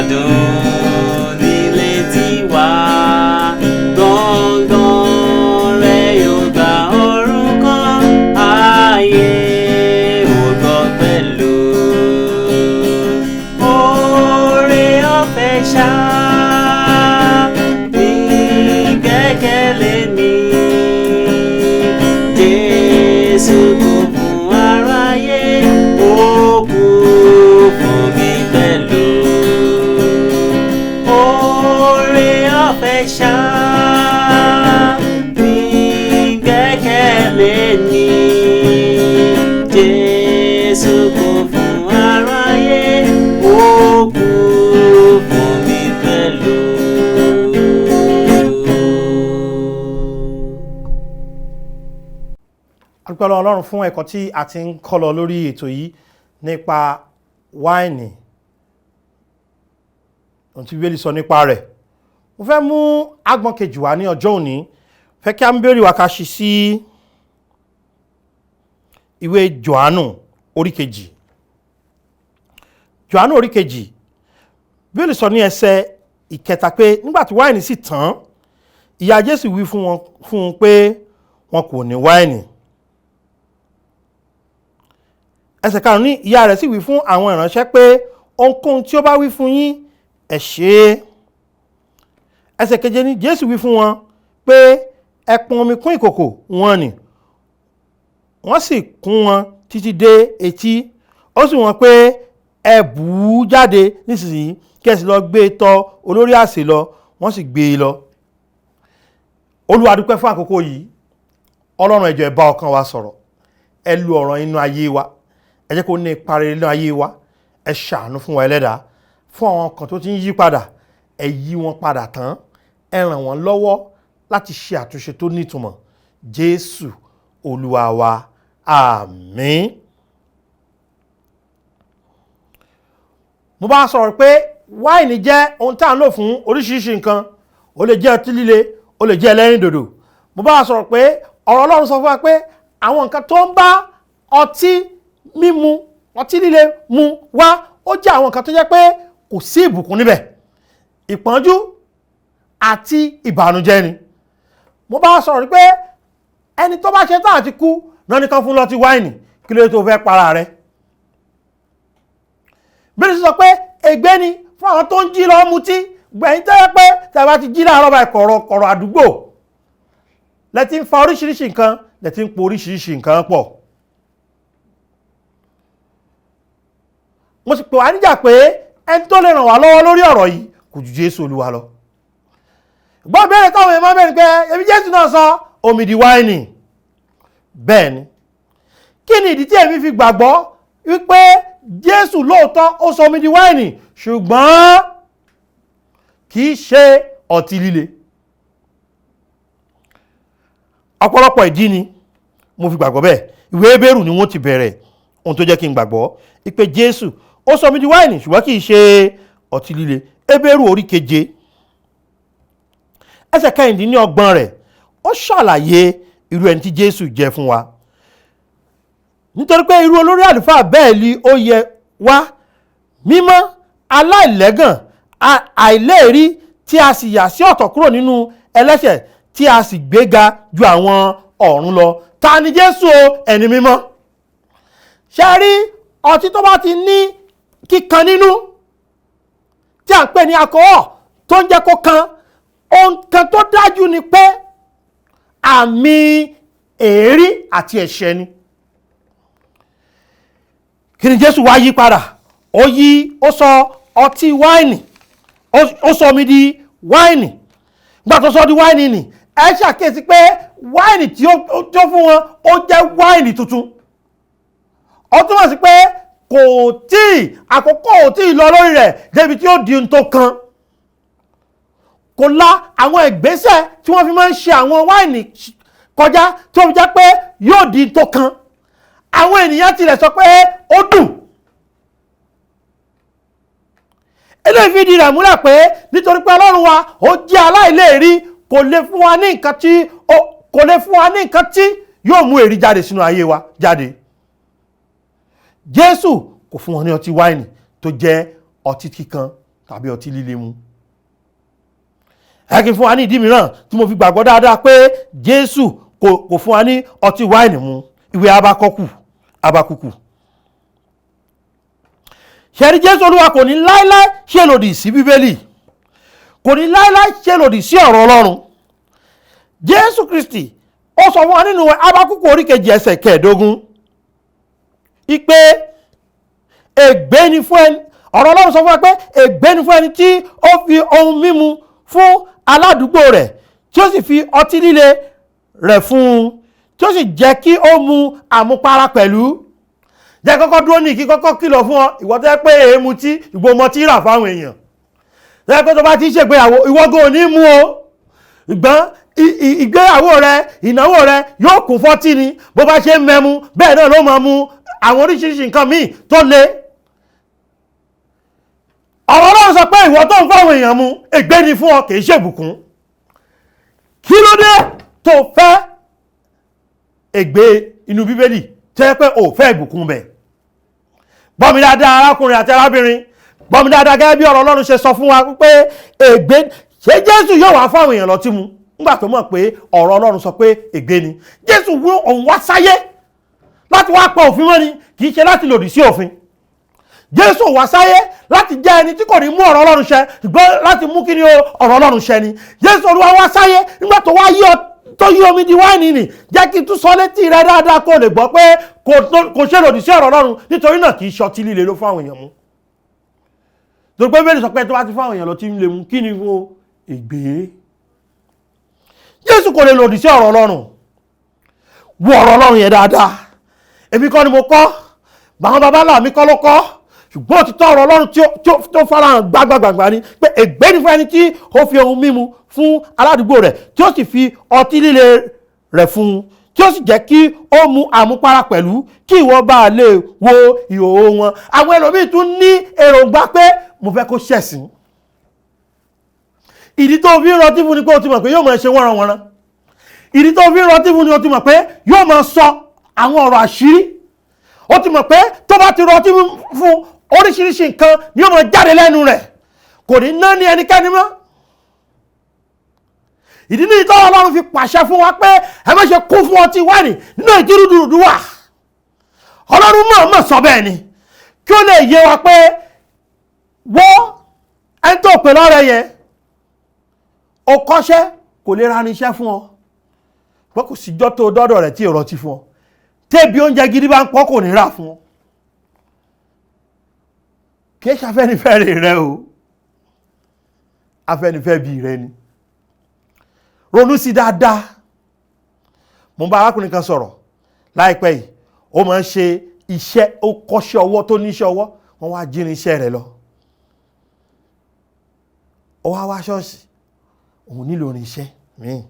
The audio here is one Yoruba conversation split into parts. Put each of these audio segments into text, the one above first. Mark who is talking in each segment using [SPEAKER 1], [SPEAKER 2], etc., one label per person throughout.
[SPEAKER 1] dùn nílé tiwa. Gbọ̀ngàn rẹ̀ yóò gba orúkọ ayé ògbọ́ pẹ̀lú. Oore ọ̀fẹ́ ṣá ní gbẹ́kẹ̀lé mi. Jésù kú fún aráyé, ó kú fún mi pẹ̀lú. Oore ọ̀fẹ́ ṣá ní gbẹ́kẹ̀lé mi. Jésù kú fún aráyé, ó kú fún mi pẹ̀lú.
[SPEAKER 2] Adúpẹ́ lọ́wọ́ Ọlọ́run fún ẹ̀kọ́ tí a ti ń kọ́ lọ lórí ètò yìí nípa wáìnì, ohun tí Bíbélì sọ nípa rẹ̀. Mo fẹ́ mú agbọn kejì wá ní ọjọ́ òní, fẹ́ kí a ń bèrè wa ká ṣí sí ìwé Jòhánù orí kejì. Jòhánù orí kejì, Bíbélì sọ ní ẹsẹ̀ ìkẹta pé nígbàtí wáìnì sì tán, ìyá Jésù wí fún un pé wọn kò ní wáìnì. Ẹsẹ̀ karùn-ún ní ìyá rẹ̀ sì wí fún àwọn ìránṣẹ́ pé ohunkóhun tí ó bá wí fún yín ẹ ṣe é. Ẹsẹ̀ keje ní Jésù wí fún wọn pé ẹ pọn omi kún ìkòkò wọn nì, wọ́n sì kún wọn títí dé etí. Ó sì wọ́n pé ẹ bù ú jáde nísinsìnyí kí ẹ sì lọ gbé tọ̀ olórí àsè lọ, wọ́n sì gbé e lọ. Olúwa dúpẹ́ fún àkókò yìí. Ọlọ́run ẹ jọ̀ọ́ ẹ bá ọkàn wa sọ̀rọ̀, ẹ lu ọ̀rọ̀ inú ayé wa, ẹ jẹ́ kó ní ipa rere nínú ayé wa. Ẹ ṣàánú fún wa Ẹlẹ́dàá, fún àwọn kan tó ti ń yí padà, ẹ yí wọn padà tán, ẹ ràn wọ́n lọ́wọ́ láti ṣe àtúnṣe tó nítumọ̀. Jésù Olúwa wa, àmín. Mo bá sọ̀rọ̀ pé wáìnì jẹ́ ohun tá à ń lò fún oríṣiríṣi nǹkan. Ó lè jẹ́ ọtí líle, ó lè jẹ́ ẹlẹ́rìndòdò. Mo bá sọ̀rọ̀ pé ọ̀rọ̀ Ọlọ́run sọ fún wa pé àwọn nǹkan tó ń bá ọtí mímu, ọtí líle mu wá, ó jẹ́ àwọn nǹkan tó jẹ́ pé kò sí ìbùkún níbẹ̀. Ìpọ́njú àti ìbànújẹ́ ni. Mo bá sọ̀rọ̀ pé ẹni tó bá ṣe tán àti kú náà nìkan fún lọ́tí wáìnì, kí ló tó fẹ́ para rẹ̀. Bí ó sọ pé ègbé ni fún àwọn tó ń jí lọ mutí, gbẹ̀yìn tẹ́lẹ̀ pé tẹ́ bá ti jí láàárọ̀ báyìí kọ̀rọ̀ àdúgbò lẹ́tí ń fa oríṣiríṣi nǹkan, lẹ́tí ń po oríṣiríṣi nǹkan pọ̀. Mo sì pè wá níjà pé ẹni tó lè ràn wá lọ́wọ́ lórí ọ̀rọ̀ yìí kò ju Jésù Olúwa lọ. Gbọ́ bẹ̀rẹ̀ táwọn èèyàn máa bẹ̀rẹ̀ pé ebi Jésù náà sọ omi di wáìnì. Bẹ́ẹ̀ ni, kí ni ìdí tí èmi fi gbàgbọ́ wípé Jésù lóòótọ́ ó sọ omi di wáìnì, ṣùgbọ́n kì í ṣe ọtí líle. Ọ̀pọ̀lọpọ̀ ìdí ni mo fi gbàgbọ́ bẹ́ẹ̀. Ìwé Hébérù ni wọ́n ti bẹ̀rẹ̀ ohun tó jẹ́ kí n gbàgbọ́ wípé Jésù ó sọ omi di wáìnì ṣùgbọ́n kì í ṣe ọtí líle. Hébérù orí keje ẹsẹ̀ 29 rẹ̀ ó ṣàlàyé irú ẹni tí Jésù jẹ́ fún wa. Nítorí pé irú olórí àlùfáà bẹ́ẹ̀ ni ó yẹ wá, mímọ́, aláìlẹ́gàn, àìléèrí, tí a sì yà sí ọ̀tọ̀ kúrò nínú ẹlẹ́ṣẹ̀, tí a sì gbéga ju àwọn ọ̀run lọ. Ta ni Jésù o? Ẹni mímọ́. Ṣé rí ọtí tó bá ti ní kíkan nínú tí a ń pè ní alcohol tó ń jẹ́ kó kan, ohun kan tó dájú ni pé àmì èérí àti ẹ̀ṣẹ̀ ni. Kí ni Jésù wá yí padà? Ó sọ ọtí wáìnì, ó sọ omi di wáìnì. Nígbà tó sọ di wáìnì nì, ẹ ṣàkíyèsí pé wáìnì tí ó fún wọn ó jẹ́ wáìnì tuntun. Ó túmọ̀ sí pé àkókò ò tí ì lọ lórí rẹ̀ débi tí ó di ohun tó kan. Kò la àwọn ìgbésẹ̀ tí wọ́n fi máa ń ṣe àwọn wáìnì kọjá tí ó fi jẹ́ pé yóò di tó kan. Àwọn ènìyàn tilẹ̀ sọ pé ó dùn. Eléyìí fi di rẹ̀ múlẹ̀ pé nítorí pé Ọlọ́run wa ó jẹ́ aláìléèrí, kò lè fún wa ní nǹkan tí yóò mú èrí jáde sínú ayé wa jáde. Jésù kò fún wọn ní ọtí wáìnì tó jẹ́ ọtí kíkan tàbí ọtí líle mu. Ẹ kí n fún wa ní ìdí mìíràn tí mo fi gbàgbọ́ dáadáa pé Jésù kò fún wa ní ọtí wáìnì mu. Ìwé Ábákúkù. Ṣẹ̀rí Jésù Olúwa kò ní láíláí ṣe lòdì sí Bíbélì, kò ní láíláí ṣe lòdì sí ọ̀rọ̀ Ọlọ́run. Jésù Kristi ó sọ fún wa nínú Ábákúkù orí 2 ẹsẹ̀ 15 ìpè ègbé ni fún ẹni, ọ̀rọ̀ Ọlọ́run sọ fún wa pé ègbé ni fún ẹni tí ó fi ohun mímu fún aládùúgbò rẹ̀ tí ó sì fi ọtí líle rẹ̀ fún un tí ó sì jẹ́ kí ó mu àmupara pẹ̀lú. Jẹ́ kọ́kọ́ dúró ní kí kọ́kọ́ kìlọ̀ fún ọ, ìwọ tẹ́ pé èému tí ìgbòmọ tí rà fáwọn èèyàn. Tẹ́ pé tó bá ti ṣègbéyàwó ìwọ́gò ò ní mú o. Ìgbọ́n ìgbéyàwó rẹ, ìnáwó rẹ yóò kún fọ́tí ni. Bó bá ṣe ń mẹ́mu bẹ́ẹ̀ náà ló máa mu àwọn oríṣiríṣi nǹkan míì tó le. Ọ̀rọ̀ Ọlọ́run sọ pé ìwọ tó ń fáwọn èèyàn mu ègbé ni fún ọ, kì í ṣèbùkún. Kí ló dé tó fẹ́ ègbé inú Bíbélì tẹ́ pé ò fẹ́ ìbùkún bẹ̀? Gbọ́ mi dáadáa arákùnrin àti arábìnrin, gbọ́ mi dáadáa gẹ́gẹ́ bí ọ̀rọ̀ Ọlọ́run ṣe sọ fún wa pé ègbé, ṣé Jésù yóò wá fáwọn èèyàn lọ́tí mu nígbà tó mọ̀ pé ọ̀rọ̀ Ọlọ́run sọ pé ègbé ni? Jésù òun wá sáyé láti wá pa òfin mọ́ ni, kì í ṣe láti lòdì sí òfin. Jésù wá sáyé láti jẹ́ ẹni tí kò ní mú ọ̀rọ̀ Ọlọ́run ṣẹ, ṣùgbọ́n láti mú kí ni ọ̀rọ̀ Ọlọ́run ṣẹ ni. Jésù Olúwa wá sáyé nígbà tó wá yí omi di wáìnì nì, jẹ́ kí n tún sọ létí rẹ dáadáa kó lè gbọ́ pé kò ṣe lòdì sí ọ̀rọ̀ Ọlọ́run, nítorí náà kì í ṣọtí líle ló fún àwọn èèyàn mu. Torí pé Bíbélì sọ pé tó bá ti fún àwọn èèyàn lọ tí ń lè mu, kí ni fún ègbé? Jésù kò lè lòdì sí ọ̀rọ̀ Ọlọ́run. Wo ọ̀rọ̀ Ọlọ́run yẹn dáadáa. Èmi kọ́ ni mo kọ́, bàwọn babalá mi kọ́ ló kọ́, ṣùgbọ́n òtítọ́ ọ̀rọ̀ Ọlọ́run tó farahàn gbàgbàgbà ni pé ègbé ni fún ẹni tí ó fi ohun mímu fún aládùúgbò rẹ̀ tí ó sì fi ọtí líle rẹ̀ fún un tí ó sì jẹ́ kí ó mu àmupara pẹ̀lú kí ìwọ bá lè wo ìhòòhò wọn. Àwọn ẹlòmíì tún ní èròǹgbà pé mo fẹ́ kó ṣẹ̀sìn. Ìdí tó fi ń rọtí fún ni pé o ti mọ̀ pé yóò máa ṣe wọ́nranwọ́nran. Ìdí tó fi ń rọtí fún ni o ti mọ̀ pé yóò máa sọ àwọn ọ̀rọ̀ àṣírí. O ti mọ̀ pé tó bá ti rọtí fún oríṣiríṣi nǹkan ni yóò máa jáde lẹ́nu rẹ̀, kò ní ná ní ẹnikẹ́ni mọ́. Ìdí ní ìtọ́ Ọlọ́run fi pàṣẹ fún wa pé ẹ má ṣe kún fún ọtí wáìnì nínú èyí tí rúdurùdu wà. Ọlọ́run mọ̀ sọ bẹ́ẹ̀ ni kí ó lè yé wa pé wọ́n ẹni tó pè lọ́rẹ yẹn ó kọ́ṣẹ́ kò lè ra irinṣẹ́ fún ọ, pé kò síjọ́ tó dọ́dọ̀ rẹ̀ tí èrò ti fún ọ. Tẹ́bi oúnjẹ gidi bá ń pọ́ kò ní rà fún ọ. Kì í ṣàfẹ́nifẹ́re rẹ o, afẹ́nifẹ́ bí rẹ ni. Ronú sí dáadáa. Mo bá arákùnrin kan sọ̀rọ̀ láìpẹ́ yìí, ó máa ń ṣe iṣẹ́, ó kọ́ṣẹ́ ọwọ́ tó níṣẹ́ ọwọ́, wọ́n wá jí irinṣẹ́ rẹ̀ lọ. Ó wá ṣọ́ọ̀ṣì, òun nílò irinṣẹ́ míì.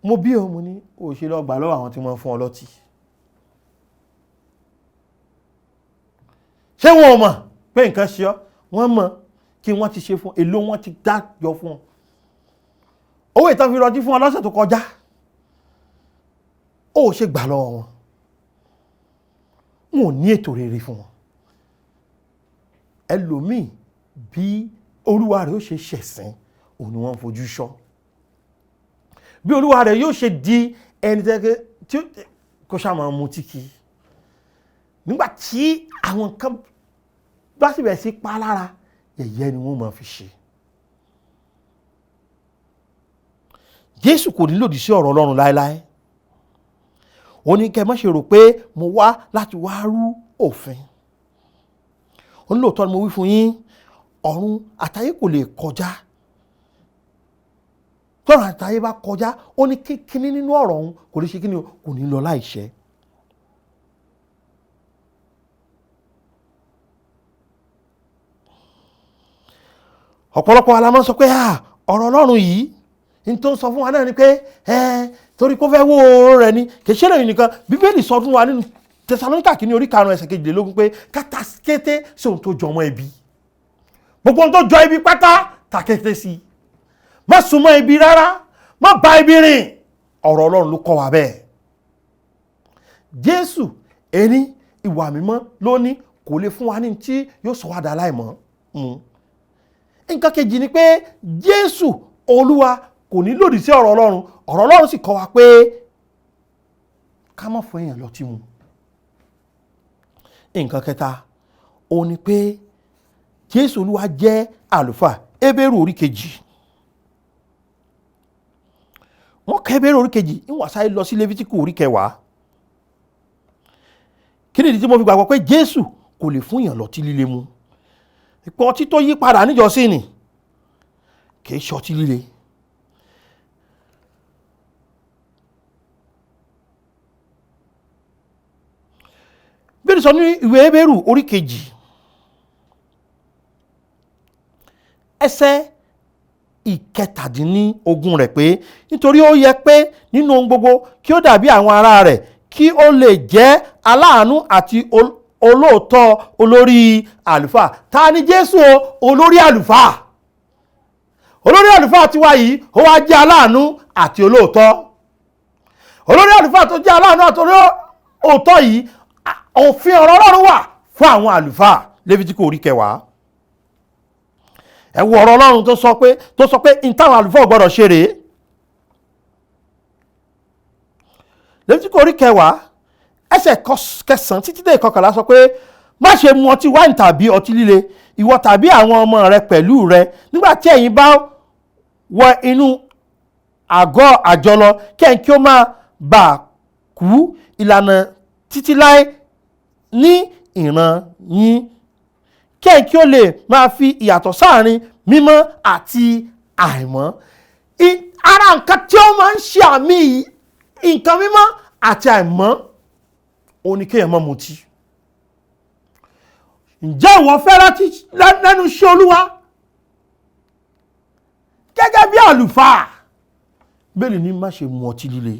[SPEAKER 2] Mo bí o, mo ní ó ṣe lọ gbà lọ́wọ́ àwọn tí wọ́n fún ọ lọ́tí. Ṣé wọn ò mọ̀ pé nǹkan ṣe ọ́? Wọ́n mọ̀ kí wọ́n ti ṣe fún, èlò wọn ti dájọ́ fún ọ. Owó ìtàn fi rọtí fún ọ lọ́sẹ̀ tó kọjá, ó ṣe gbà lọ́wọ́ wọn. Wọn ò ní ètò rere fún wọn. Ẹlòmíì bí olúwa rẹ̀ ó ṣe ṣẹ̀sìn, òun ni wọ́n fojú ṣọ́. Bí olúwa rẹ̀ yóò ṣe di ẹni tẹ́gẹ́ tí kò ṣá máa mutí kí. Nígbà tí àwọn nǹkan bá sì bẹ̀rẹ̀ sí pa lára, yẹ̀yẹ́ ni wọ́n máa fi ṣe. Jésù kò ní lòdì sí ọ̀rọ̀ Ọlọ́run láéláé. Ó ní kẹ́ má ṣe rò pé mo wá láti wá rú òfin. Ó ní lóòótọ́ ni mo wí fún yín, ọ̀run àtayé kò lè kọjá. Tọ́run àtayé bá kọjá, ó ní kíní nínú ọ̀rọ̀ òun kò lè ṣe kíní, kò ní lọ láìṣẹ. Ọ̀pọ̀lọpọ̀ wa la máa ń sọ pé ọ̀rọ̀ Ọlọ́run yìí ní tó ń sọ fún wa náà ni pé torí kó fẹ́ wó oorun rẹ̀ ni, kì í ṣe lẹ́yìn nìkan. Bíbélì sọ fún wa nínú Tẹsalóníkà kìíní orí 5 ẹsẹ̀ 22 pé ká ta kété sí ohun tó jọ mọ́ ibi. Gbogbo ohun tó jọ ibi pátá ta kété sí. Má súnmọ́ ibi rárá, má bá ibi rìn. Ọ̀rọ̀ Ọlọ́run ló kọ́ wa bẹ́ẹ̀. Jésù ẹni ìwà mímọ́ ló ní, kò lè fún wa ní tí yóò sọ wá dà láìmọ́. mu. Nǹkan kejì ni pé Jésù Olúwa kò ní lòdì sí ọ̀rọ̀ Ọlọ́run. Ọ̀rọ̀ Ọlọ́run sì kọ́ wa pé ká má fún èèyàn lọ́tí mu. Nǹkan kẹta ó ní pé Jésù Olúwa jẹ́ àlùfáà. Hébérù orí kejì. Wọ́n ka Hébérù orí kejì ìwọ̀n sáré lọ sí Lévítíkù orí kẹwàá. Kí nìdí tí mo fi gbàgbọ́ pé Jésù kò lè fún èèyàn lọ́tí líle mu? Ipò ọtí tó yí padà níjọ́sìn ni kì í ṣọtí líle. Bíbélì sọ ní ìwé Hébérù orí kejì ẹsẹ̀ ìkẹtàdínlógún rẹ̀ pé nítorí ó yẹ pé nínú ohun gbogbo kí ó dàbí àwọn ará rẹ̀, kí ó lè jẹ́ aláàánú àti olóòótọ́ olórí àlùfáà. Ta ni Jésù o? Olórí àlùfáà. Olórí àlùfáà tiwa yìí ó wá jẹ́ aláàánú àti olóòótọ́. Olórí àlùfáà tó jẹ́ aláàánú àti olóòótọ́ yìí, òfin ọ̀rọ̀ Ọlọ́run wà fún àwọn àlùfáà. Lévítíkù orí kẹwàá. Ẹ wo ọ̀rọ̀ Ọlọ́run tó sọ pé ìtàwọn àlùfáà gbọ́dọ̀ ṣe rèé. Lévítíkù orí kẹwàá ẹsẹ̀ kẹsàn-án títí dé ìkọkànlá sọ pé má ṣe mu ọtí wáìnì tàbí ọtí líle, ìwọ tàbí àwọn ọmọ rẹ pẹ̀lú rẹ, nígbà tí ẹ̀yin bá wọ inú àgọ́ àjọlọ, kẹ́yìn kí ó má bàa kú ìlànà títí láé ní ìran yín, kẹ́yìn kí ó lè máa fi ìyàtọ̀ sáàrin mímọ́ àti àìmọ́. Ara nǹkan tí ó máa ń ṣe àmì nǹkan mímọ́ àti àìmọ́ ó ní kéèyàn má mutí. Ǹjẹ́ ìwọ fẹ́ láti lẹ́nu iṣẹ́ Olúwa gẹ́gẹ́ bí àlùfáà? Bíbélì ní má ṣe mu ọtí líle.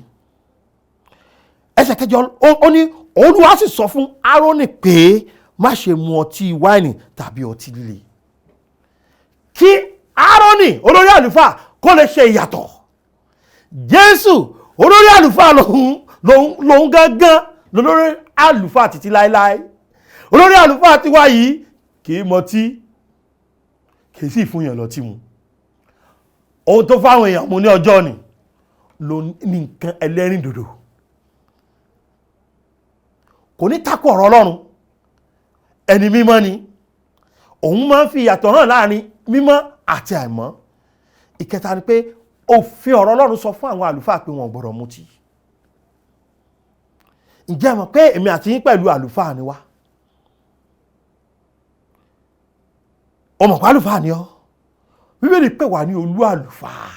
[SPEAKER 2] Ẹsẹ̀ kẹjọ ó ní Olúwa sì sọ fún Árónì pé má ṣe mu ọtí wáìnì tàbí ọtí líle. Kí Árónì olórí àlùfáà kó lè ṣe ìyàtọ̀. Jésù olórí àlùfáà lòun gángan lórí àlùfáà títí láéláé. Olórí àlùfáà tiwa yìí kì í mọtí, kì í sì fún èèyàn lọ́tí mu. Ohun tó fáwọn èèyàn mu ní ọjọ́ ni ló ní nǹkan ẹlẹ́rìn dòdò. Kò ní takò ọ̀rọ̀ Ọlọ́run. Ẹni mímọ́ ni. Òun máa ń fi ìyàtọ̀ hàn láàrin mímọ́ àti àìmọ́. Ìkẹta ni pé òfin ọ̀rọ̀ Ọlọ́run sọ fún àwọn àlùfáà pé wọn ò gbọ́dọ̀ mutí. Ǹjẹ́ ẹ mọ̀ pé èmi àti yín pẹ̀lú àlùfáà ni wá? O mọ̀ pé àlùfáà ni ọ́. Bíbélì pè wá ní olú àlùfáà.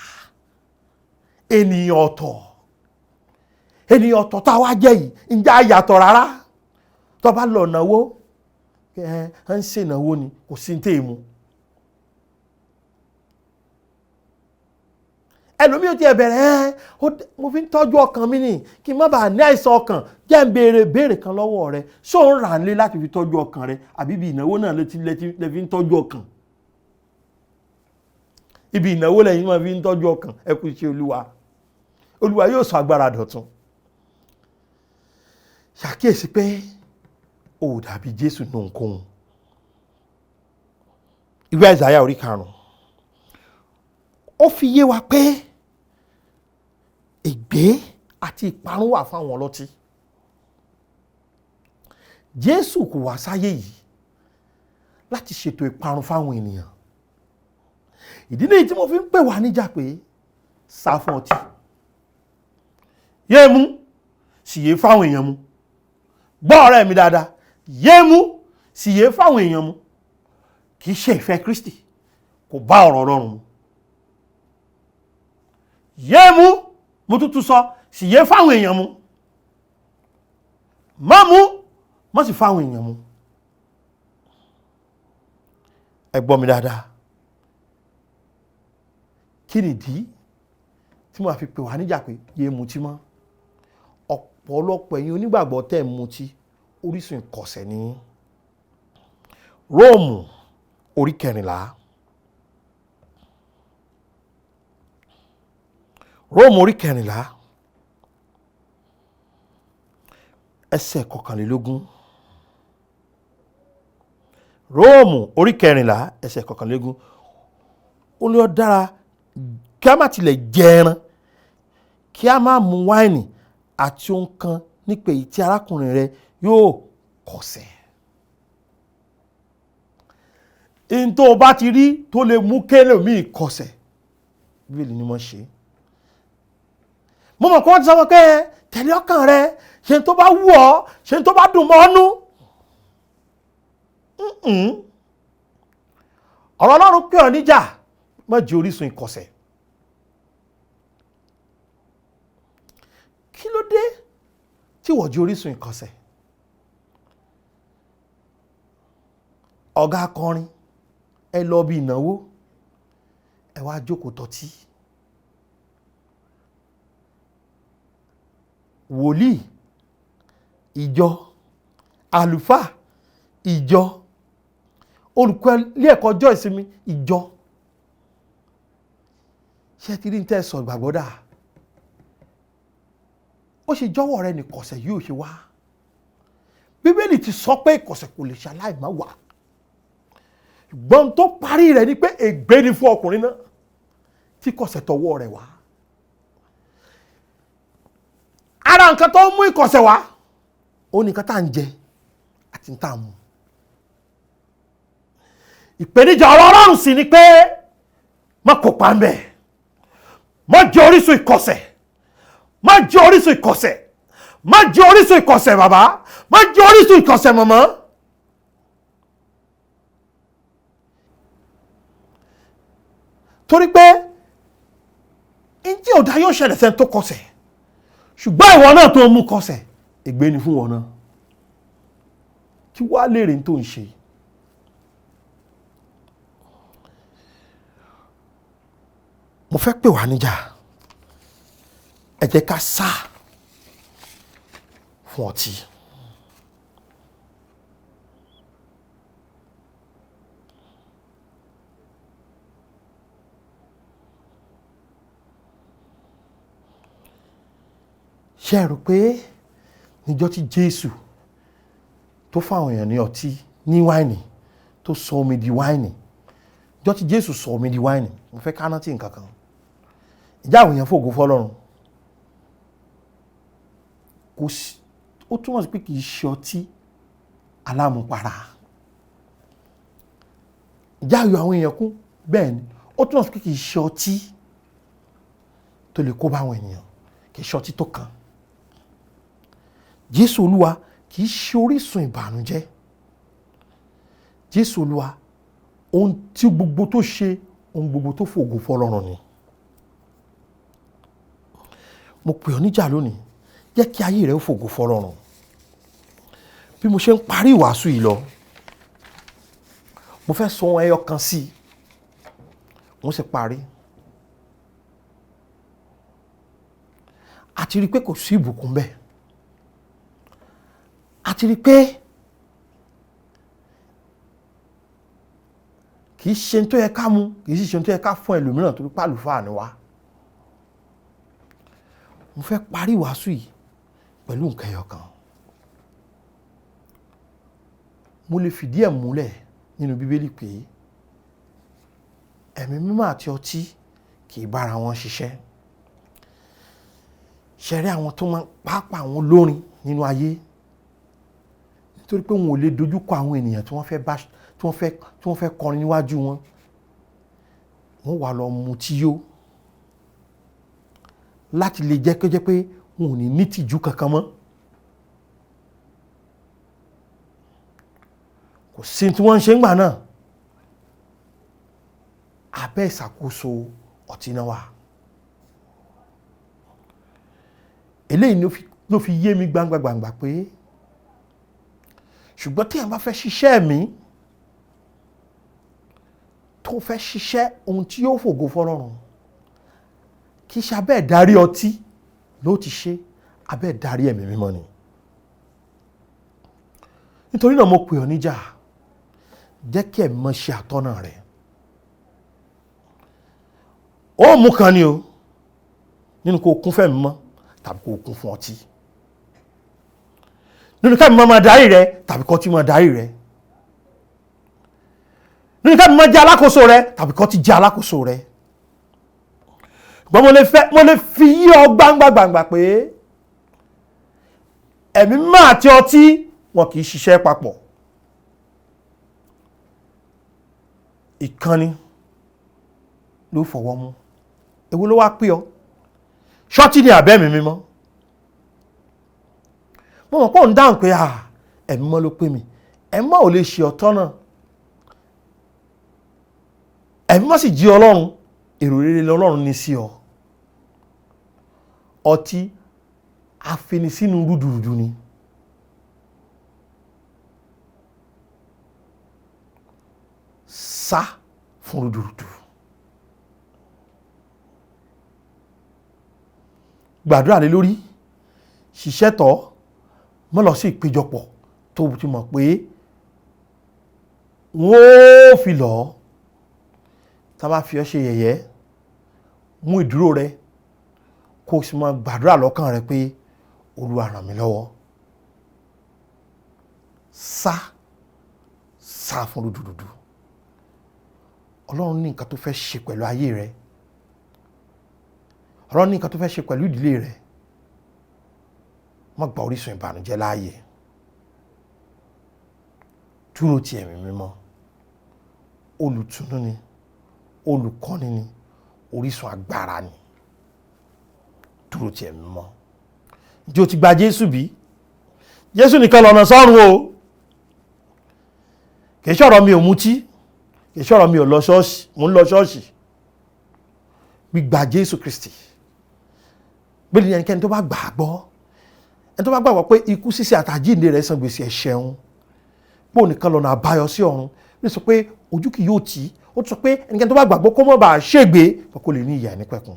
[SPEAKER 2] Ènìyàn ọ̀tọ̀. Ènìyàn ọ̀tọ̀ tá a wá jẹ́ yìí, ǹjẹ́ a yàtọ̀ rárá? Tó bá lọ náwó, ń ṣe náwó ni, kò sí ní tèèmù. Ẹlòmíì ó ti ẹ̀bẹ̀rẹ̀ mo fi ń tọ́jú ọkàn mi ni kí n má bàa ní àìsàn ọkàn. Jẹ́ ń béèrè kan lọ́wọ́ rẹ. Ṣó ń rà nílé láti fi tọ́jú ọkàn rẹ, àbí ibi ìnáwó náà lẹ fi ń tọ́jú ọkàn? Ibi ìnáwó lẹ́yìn máa fi ń tọ́jú ọkàn. Ẹ kú iṣẹ́ Olúwa. Olúwa yóò sọ agbára dọ̀tun. Ṣàkíyèsí pé ó dàbí Jésù nù ohunkóhun. Ìwé Àìsáyà orí 5 ó fi yé wa pé ègbé àti ìparun wà fáwọn ọlọ́tí. Jésù kò wá sáyé yìí láti ṣètò ìparun fáwọn ènìyàn. Ìdí nìyí tí mo fi ń pè wá níjà pé sá fún ọtí. Yé mú, sì yé fáwọn èèyàn mu. Gbọ́ ọ̀rẹ́ mi dáadáa. Yé mú, sì yé fáwọn èèyàn mu. Kì í ṣe ìfẹ́ Kristi, kò bá ọ̀rọ̀ Ọlọ́run mu. Yé mú, mo tútù sọ, sì yé fáwọn èèyàn mu. Má mú, má sì fáwọn èèyàn mu. Ẹ gbọ́ mi dáadáa. Kí nìdí tí mo fi pè wá níjà pé yé mutí mọ́? Ọ̀pọ̀lọpọ̀ ẹ̀yin onígbàgbọ́ tẹ́ ń mutí, orísun ìkọ̀sẹ̀ ni. Róòmù orí 14. Róòmù orí 14 ẹsẹ̀ 21. Róòmù orí 14 ẹsẹ̀ 21 ó ní ó dára kí a má tilẹ̀ jẹ ẹran, kí a má mu wáìnì àti ohun kan nípa èyí tí arákùnrin rẹ yóò kọsẹ̀. In tó bá ti rí tó lè mú kẹ́lòmíì kọsẹ̀, Bíbélì ni wọ́n ṣe. Mo mọ̀ kí wọ́n ti sọ pé tẹ̀lé ọkàn rẹ, ṣe tó bá wù ọ́, ṣe tó bá dùn mọ́ ọ́nú. Ọ̀rọ̀ Ọlọ́run pè ọ́ níjà, má jẹ́ orísun ìkọsẹ̀. Kí ló dé tí wọ́n jẹ́ orísun ìkọsẹ̀? Ọ̀gá akọrin, ẹ lọ bí ìnáwó, ẹ wá jókòó tọ́tí. Wòlíì, ìjọ, àlùfáà, ìjọ, olùkọ́ ilé ẹ̀kọ́ ọjọ́ ìsinmi, ìjọ. Ṣé ti rí ní tẹ́ sọ ìgbàgbọ́ dà? Ó ṣe jọ́wọ́ rẹ ní ìkọ̀sẹ̀ yóò ṣe wá. Bíbélì ti sọ pé ìkọ̀sẹ̀ kò lè ṣaláì má wà. Ṣùgbọ́n tó parí rẹ̀ ni pé ègbé ni fún ọkùnrin náà tí ìkọ̀sẹ̀ tọwọ́ rẹ̀ wá. Ara nǹkan tó mú ìkọ̀sẹ̀ wá, ó ní nǹkan tá ń jẹ àti tá ń mu. Ìpèníjà ọ̀rọ̀ Ọlọ́run sì ni pé má kópa ń bẹ̀, má jẹ́ orísun ìkọ̀sẹ̀, má jẹ́ orísun ìkọ̀sẹ̀, má jẹ́ orísun ìkọ̀sẹ̀ bàbá, má jẹ́ orísun ìkọ̀sẹ̀ màmá. Torí pé ǹjẹ́ ọ̀dà yóò ṣẹlẹ̀ sẹ́ni tó kọsẹ̀, ṣùgbọ́n ìwọ náà tó mú kọsẹ̀, ègbé ni fún wọn náà. Kí wá lèrè tó ń ṣe? Mo fẹ́ pè wá níjà, ẹ jẹ́ ká sá fún ọtí. Ṣé ẹ rò pé níjọ́ tí Jésù tó fáwọn èèyàn ní ọtí ní wáìnì, tó sọ omi di wáìnì, níjọ́ tí Jésù sọ omi di wáìnì, mo fẹ́ ká rántí nǹkan kan. Ìjà àwọn èèyàn fògo fọ́lọ́run. Ó túmọ̀ sí pé kì í ṣe ọtí alámupara. Ìjà àwọn èèyàn kú, bẹ́ẹ̀ ni. Ó túmọ̀ sí pé kì í ṣe ọtí tó lè kó bá àwọn ènìyàn, kì í ṣe ọtí tó kàn. Jésù Olúwa kì í ṣe orísun ìbànújẹ́. Jésù Olúwa, ohun tí gbogbo tó ṣe, ohun gbogbo tó fògo fọ́lọ́run ni. Mo pè ọ́ níjà lónìí, jẹ́ kí ayé rẹ̀ ó fògo fọ́lọ́run. Bí mo ṣe ń parí ìwàásù yìí lọ, mo fẹ́ sọ ohun ẹyọ kan sí i, mo sì parí. A ti rí i pé kò sí ìbùkún bẹ́ẹ̀. A ti rí i pé kì í ṣe tó yẹ ká mú, kì í ṣe tó yẹ ká fún ẹlòmíràn torí pé àlùfáà ni wá. Mo fẹ́ parí ìwàásù yìí pẹ̀lú nǹkan ẹyọ kan. Mo lè fìdí ẹ̀ múlẹ̀ nínú Bíbélì pé ẹ̀mí mímọ́ àti ọtí kì í bára wọn ṣiṣẹ́. Ṣẹ̀rí àwọn tó máa pàápàá àwọn olórin nínú ayé, nítorí pé wọn ò lè dojúkọ àwọn ènìyàn tí wọ́n fẹ́ kọrin níwájú wọn, wọ́n wá lọ mutí yó láti lè jẹ́ pé wọn ò ní tìjú kankan mọ́. Kò sí tí wọ́n ń ṣe ńgbà náà, abẹ́ ìṣàkóso ọtí náà wà. Eléyìí ló fi yé mi gbangba pé ṣùgbọ́n tí èèyàn bá fẹ́ ṣiṣẹ́ mi, tó fẹ́ ṣiṣẹ́ ohun tí yóò fògo fọ́lọ́run, kì í ṣe abẹ́ ìdarí ọtí ló ti ṣe, abẹ́ ìdarí ẹ̀mí mímọ́ ni. Nítorí náà mo pè ọ́ níjà, jẹ́ kí ẹ̀mí mímọ́ ṣe àtọ́nà rẹ̀. Ó mú kan ni o, nínú kó kún fẹ́mi mọ́ tàbí kó kún fún ọtí. Nínú kẹ́mi máa darí rẹ tàbí kọ́ tí máa darí rẹ. nínú ká mi máa jẹ́ alákòóso rẹ tàbí kó ti jẹ́ alákòóso rẹ. Ṣùgbọ́n mo lè fi yí ọ gbangba pé ẹ̀mí mímọ́ àti ọtí wọn kì í ṣiṣẹ́ papọ̀. Ìkànnì ló fọwọ́ mú. Èwo ló wá pé ọ? Ṣọ́ọ̀tì ni àbẹ́mi mímọ́. Mo mọ̀ pé òun dáhùn pé ẹ̀mí mímọ́ ló pè mí. Ẹ̀mí mímọ́ ò lè ṣe ọ̀tọ̀ náà. Ẹ̀mí mímọ́ sì jí Ọlọ́run, èrò rere lọ́lọ́run ní sí ọ. Ọtí afinisínú rúdurùdu ni. Sá fún rúdurùdu. Gbàdúrà lé lórí, ṣiṣẹ́ tọ̀, mọ́ lọ sí ìpéjọpọ̀ tó ti mọ̀ pé wọ́n ó fi lọ. Tá bá fi ọ́ ṣe yẹ̀yẹ́, mú ìdúró rẹ kó o sì máa gbàdúrà lọ́kàn rẹ pé Olúwa ràn mí lọ́wọ́. Sá fún rúdurùdu. Ọlọ́run ní nǹkan tó fẹ́ ṣe pẹ̀lú ayé rẹ. Ọlọ́run ní nǹkan tó fẹ́ ṣe pẹ̀lú ìdílé rẹ. Má gba orísun ìbànújẹ́ láàyè. Dúró ti ẹ̀mí mímọ́. Olùtùnú ni, olùkọ́ni ni, orísun agbára ni. Dúró ti ẹ̀mí mímọ́. Ǹjẹ́ o ti gba Jésù bí? Jésù nìkan lọ̀nà sọ́run o. Kì í ṣọ̀rọ̀ mi ò mutí, kì í ṣọ̀rọ̀ mi ò lọ ṣọ́ọ̀ṣì, mo ń lọ ṣọ́ọ̀ṣì. Gbígba Jésù Kristi. Bí ni ẹnikẹ́ni tó bá gbàgbọ́, ẹni tó bá gbàgbọ́ pé ikú sísí àtàjíǹde rẹ̀ san gbèsè ẹ̀ṣẹ̀ òun, pé òun nìkan lọ̀nà àbáyọ sí ọ̀run, ní sọ pé ojú kì yóò tì í. Ó tún sọ pé ẹnikẹ́ni tó bá gbàgbọ́ kó má bàa ṣègbé kó lè ní ìyè àìnípẹ̀kun.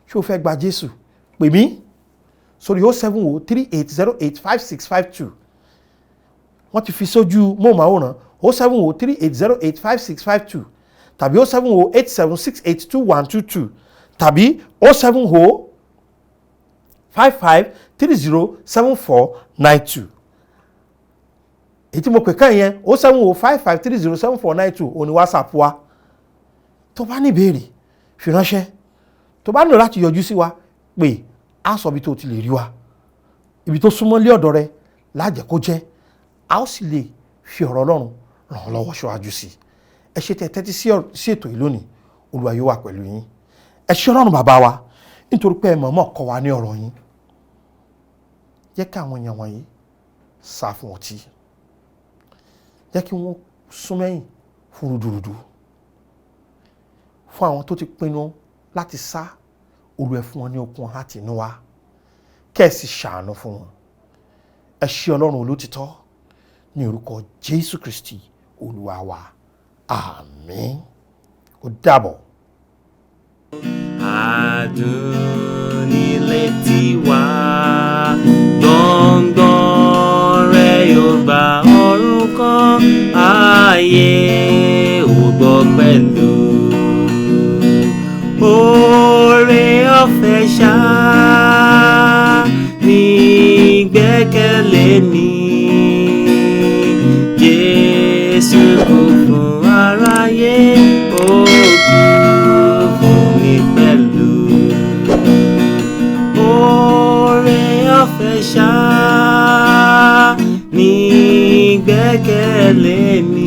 [SPEAKER 2] Ṣé o fẹ́ gba Jésù? Pè mí sórí 07038085652. Wọ́n ti fi sójú móhùnmáwòrán 07038085652 tàbí 07087682122 tàbí 07055307492. Èyí tí mo pè kàn yẹn 07055307492 òní WhatsApp wa. Tó bá ní ìbéèrè fi ránṣẹ́. Tó bá nílò láti yọjú sí wa pé a sọ ibi tó ti lè rí wa. Ibi tó súnmọ́ lé ọ̀dọ̀ rẹ lájẹ́ kó jẹ́. A ó sì lè fi ọ̀rọ̀ Ọlọ́run ràn ọ́ lọ́wọ́ ṣíwájú sí. Ẹ ṣé tẹ́ tẹ́tí sí ètò yìí lónìí. Olúwa yóò wà pẹ̀lú yín. Ẹ ṣé Ọlọ́run bàbá wa nítorí pé ẹ mọ̀ọ́mọ̀ kọ́ wa ní ọ̀rọ̀ yín. Jẹ́ kí àwọn èèyàn wọ̀nyí sá fún ọtí. Jẹ́ kí wọ́n sún mẹ́yìn fún rúdurùdu. Fún àwọn tó ti pinnu láti sá, Olúwa fún wọn ní okun àtinúwá. Kẹ́ ẹ sì ṣàánú fún wọn. Ẹ ṣé Ọlọ́run olótìtọ́ ní orúkọ Jésù Kristi Olúwa wa. Àmín. Ó dàbọ̀.
[SPEAKER 1] Adùn nílé tiwa, gbọ̀ngbọ̀n rẹ̀ yóò gba ọ̀run kan, ayé ò gbọ́ pẹ̀lú. Oore ọ̀fẹ́ ṣá ní gbẹ́kẹ̀lé ní Jésù kú fún aráyé, ó kú fún mi pẹ̀lú. Oore ọ̀fẹ́ ṣá ní gbẹ́kẹ̀lé ní